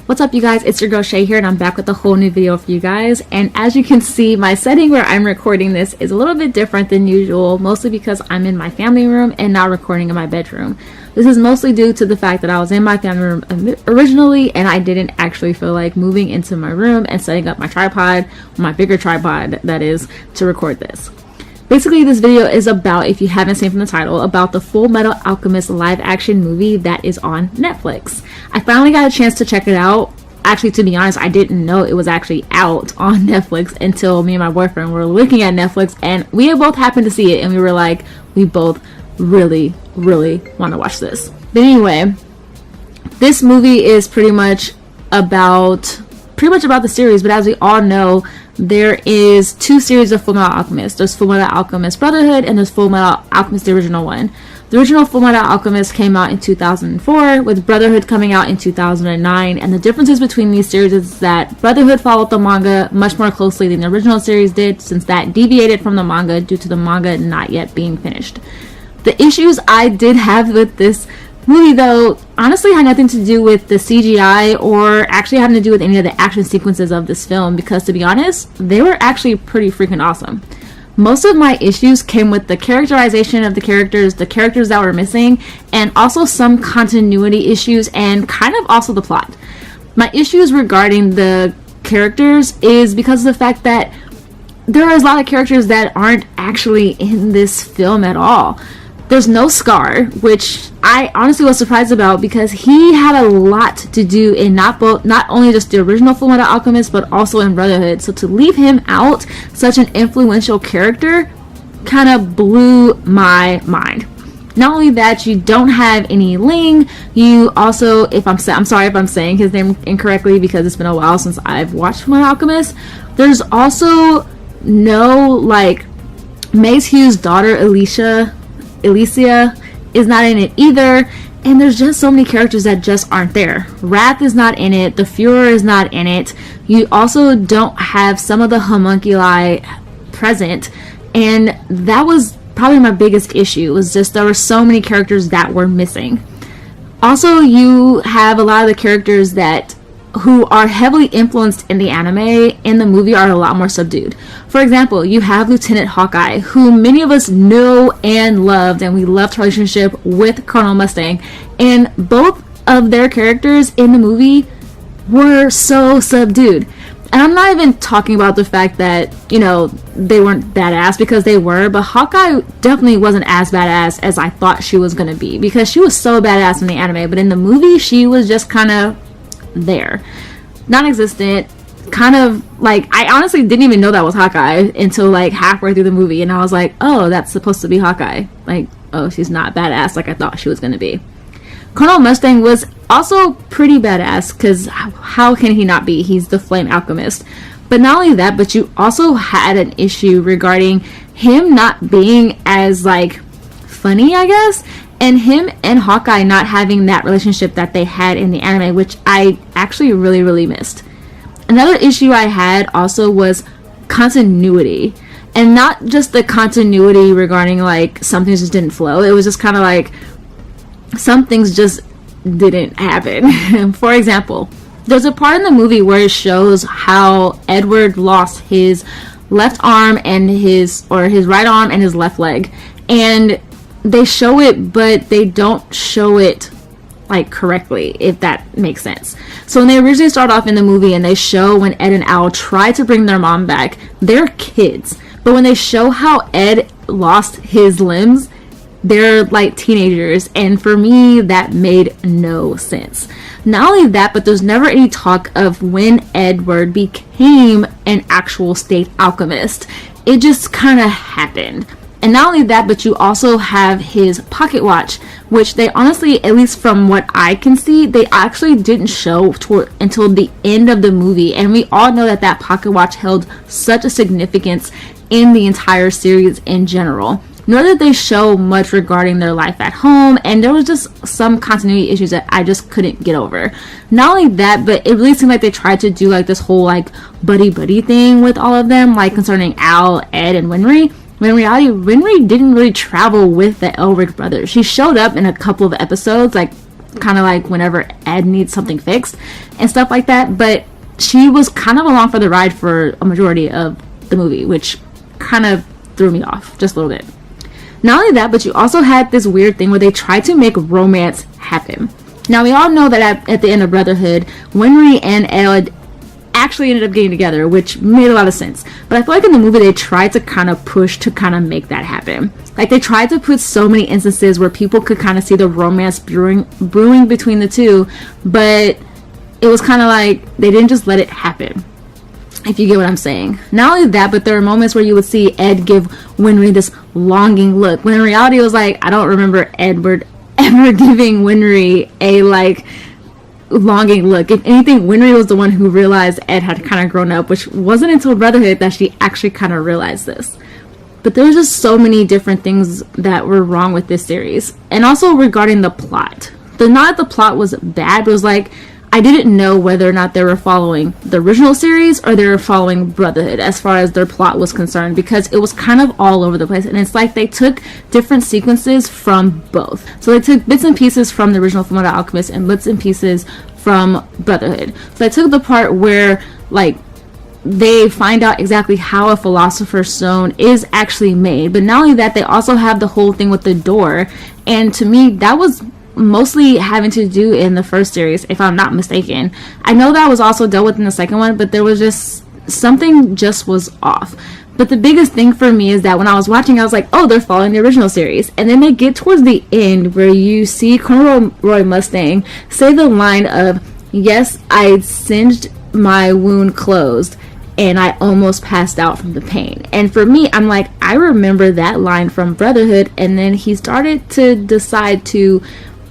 What's up, you guys? It's your girl Shay here, and I'm back with a whole new video for you guys. And as you can see, my setting where I'm recording this is a little bit different than usual, mostly because I'm in my family room and not recording in my bedroom. This is mostly due to the fact that I was in my family room originally, and I didn't actually feel like moving into my room and setting up my tripod, my bigger tripod that is, to record this. Basically, this video is about, if you haven't seen from the title, about the Fullmetal Alchemist live action movie that is on Netflix. I finally got a chance to check it out. Actually, to be honest, I didn't know it was actually out on Netflix until me and my boyfriend were looking at Netflix, and we both happened to see it, and we were like, we both really want to watch this. But anyway, this movie is pretty much about the series, but as we all know, there is two series of Fullmetal Alchemist. There's Fullmetal Alchemist Brotherhood and there's Fullmetal Alchemist, the original one. The original Fullmetal Alchemist came out in 2004, with Brotherhood coming out in 2009, and the differences between these series is that Brotherhood followed the manga much more closely than the original series did, since that deviated from the manga due to the manga not yet being finished. The issues I did have with this movie, though, honestly had nothing to do with the CGI or actually having to do with any of the action sequences of this film, because to be honest, they were actually pretty freaking awesome. Most of my issues came with the characterization of the characters that were missing, and also some continuity issues, and kind of also the plot. My issues regarding the characters is because of the fact that there is a lot of characters that aren't actually in this film at all. There's no Scar, which I honestly was surprised about because he had a lot to do in not only just the original Fullmetal Alchemist, but also in Brotherhood. So to leave him out, such an influential character, kind of blew my mind. Not only that, you don't have any Ling. You also, I'm sorry if I'm saying his name incorrectly because it's been a while since I've watched Fullmetal Alchemist. There's also no Mace Hughes' daughter Alicia is not in it either, and there's just so many characters that just aren't there. Wrath is not in it, the Fuhrer is not in it. You also don't have some of the homunculi present, and that was probably my biggest issue, was just there were so many characters that were missing. Also, you have a lot of the characters who are heavily influenced in the anime in the movie are a lot more subdued. For example, you have Lieutenant Hawkeye, who many of us know and loved, and we loved her relationship with Colonel Mustang, and both of their characters in the movie were so subdued. And I'm not even talking about the fact that, they weren't badass, because they were, but Hawkeye definitely wasn't as badass as I thought she was going to be, because she was so badass in the anime, but in the movie, she was just kind of there, non-existent, kind of I honestly didn't even know that was Hawkeye until halfway through the movie, and I was like, oh, that's supposed to be Hawkeye. Oh, she's not badass like I thought she was gonna be. Colonel Mustang was also pretty badass, because how can he not be? He's the Flame Alchemist. But not only that, but you also had an issue regarding him not being as funny, I guess, and him and Hawkeye not having that relationship that they had in the anime, which I actually really missed. Another issue I had also was continuity, and not just the continuity regarding some things just didn't flow. It was just kind of some things just didn't happen. For example, there's a part in the movie where it shows how Edward lost his left arm and his right arm and his left leg, and they show it, but they don't show it correctly, if that makes sense. So when they originally start off in the movie and they show when Ed and Al try to bring their mom back, they're kids. But when they show how Ed lost his limbs, they're teenagers, and for me that made no sense. Not only that, but there's never any talk of when Edward became an actual state alchemist. It just kind of happened. And not only that, but you also have his pocket watch, which they honestly, at least from what I can see, they actually didn't show until the end of the movie. And we all know that pocket watch held such a significance in the entire series in general. Nor did they show much regarding their life at home, and there was just some continuity issues that I just couldn't get over. Not only that, but it really seemed like they tried to do this whole buddy thing with all of them, concerning Al, Ed, and Winry. When in reality, Winry didn't really travel with the Elric brothers. She showed up in a couple of episodes, kind of like whenever Ed needs something fixed and stuff like that. But she was kind of along for the ride for a majority of the movie, which kind of threw me off just a little bit. Not only that, but you also had this weird thing where they tried to make romance happen. Now, we all know that at the end of Brotherhood, Winry and Ed actually ended up getting together, which made a lot of sense. But I feel like in the movie they tried to kind of push to kind of make that happen. Like, they tried to put so many instances where people could kind of see the romance brewing between the two, but it was kind of like they didn't just let it happen, if you get what I'm saying. Not only that, but there were moments where you would see Ed give Winry this longing look, when in reality it was like, I don't remember Edward ever giving Winry a like longing look. If anything, Winry was the one who realized Ed had kind of grown up, which wasn't until Brotherhood that she actually kind of realized this. But there was just so many different things that were wrong with this series. And also regarding the plot. Not that the plot was bad, but it was like, I didn't know whether or not they were following the original series or they were following Brotherhood as far as their plot was concerned, because it was kind of all over the place. And it's like they took different sequences from both. So they took bits and pieces from the original Fullmetal Alchemist and bits and pieces from Brotherhood. So they took the part where like they find out exactly how a Philosopher's Stone is actually made. But not only that, they also have the whole thing with the door. And to me, that was mostly having to do in the first series, if I'm not mistaken. I know that was also dealt with in the second one, but there was just something just was off. But the biggest thing for me is that when I was watching, I was like, oh, they're following the original series. And then they get towards the end where you see Colonel Roy Mustang say the line of, yes, I singed my wound closed and I almost passed out from the pain. And for me, I'm like, I remember that line from Brotherhood. And then he started to decide to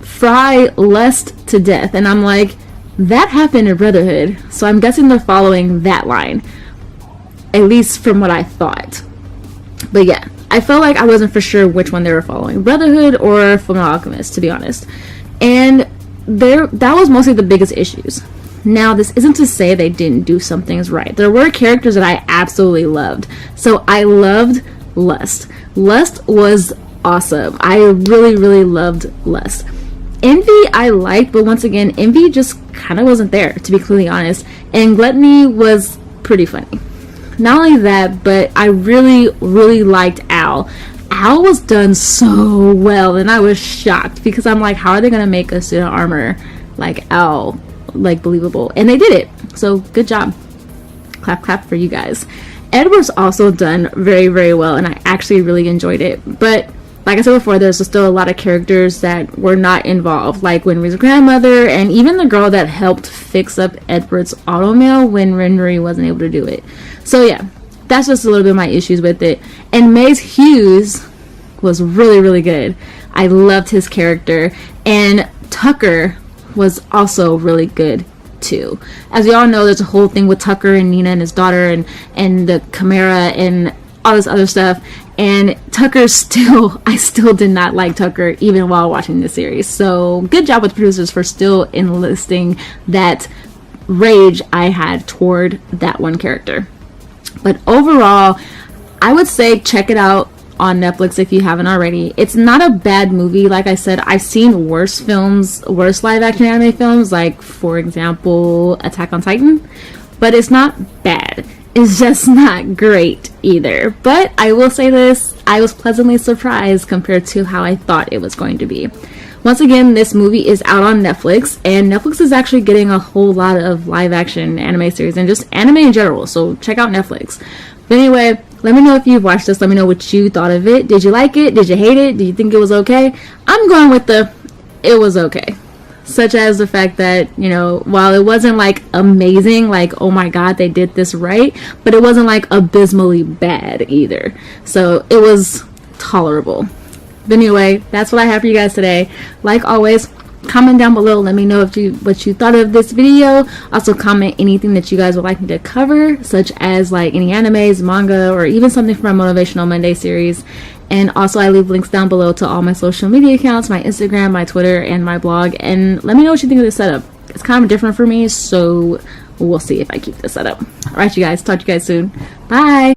fry lust to death, and I'm like, that happened in Brotherhood, so I'm guessing they're following that line, at least from what I thought. But yeah, I felt like I wasn't for sure which one they were following, Brotherhood or Fullmetal Alchemist, to be honest. And that was mostly the biggest issues. Now, this isn't to say they didn't do some things right. There were characters that I absolutely loved. So I loved Lust. Lust was awesome. I really, really loved Lust. Envy I liked, but once again, Envy just kind of wasn't there, to be completely honest. And Gluttony was pretty funny. Not only that, but I really, really liked Al. Al was done so well, and I was shocked because I'm like, how are they going to make a suit of armor like Al, like, believable? And they did it. So good job. Clap, clap for you guys. Ed was also done very, very well, and I actually really enjoyed it. But like I said before, there's still a lot of characters that were not involved, like Winry's grandmother, and even the girl that helped fix up Edward's automail when Winry wasn't able to do it. So yeah, that's just a little bit of my issues with it. And Maze Hughes was really, really good. I loved his character. And Tucker was also really good too. As we all know, there's a whole thing with Tucker and Nina and his daughter and the Chimera and all this other stuff. And Tucker I still did not like Tucker even while watching this series. So good job with producers for still enlisting that rage I had toward that one character. But overall, I would say check it out on Netflix if you haven't already. It's not a bad movie. Like I said, I've seen worse films, worse live action anime films, like for example Attack on Titan, but it's not bad. It's just not great either. But I will say this, I was pleasantly surprised compared to how I thought it was going to be. Once again, this movie is out on Netflix, and Netflix is actually getting a whole lot of live action anime series and just anime in general, so check out Netflix. But anyway, let me know if you've watched this. Let me know what you thought of it. Did you like it? Did you hate it? Did you think it was okay? I'm going with it was okay. Such as the fact that, you know, while it wasn't like amazing, like, oh my god, they did this right, but it wasn't like abysmally bad either. So it was tolerable. But anyway, that's what I have for you guys today. Like always, comment down below. Let me know what you thought of this video. Also comment anything that you guys would like me to cover, such as like any animes, manga, or even something from my Motivational Monday series. And also I leave links down below to all my social media accounts, my Instagram, my Twitter, and my blog. And let me know what you think of this setup. It's kind of different for me, so we'll see if I keep this setup. Alright you guys, talk to you guys soon. Bye!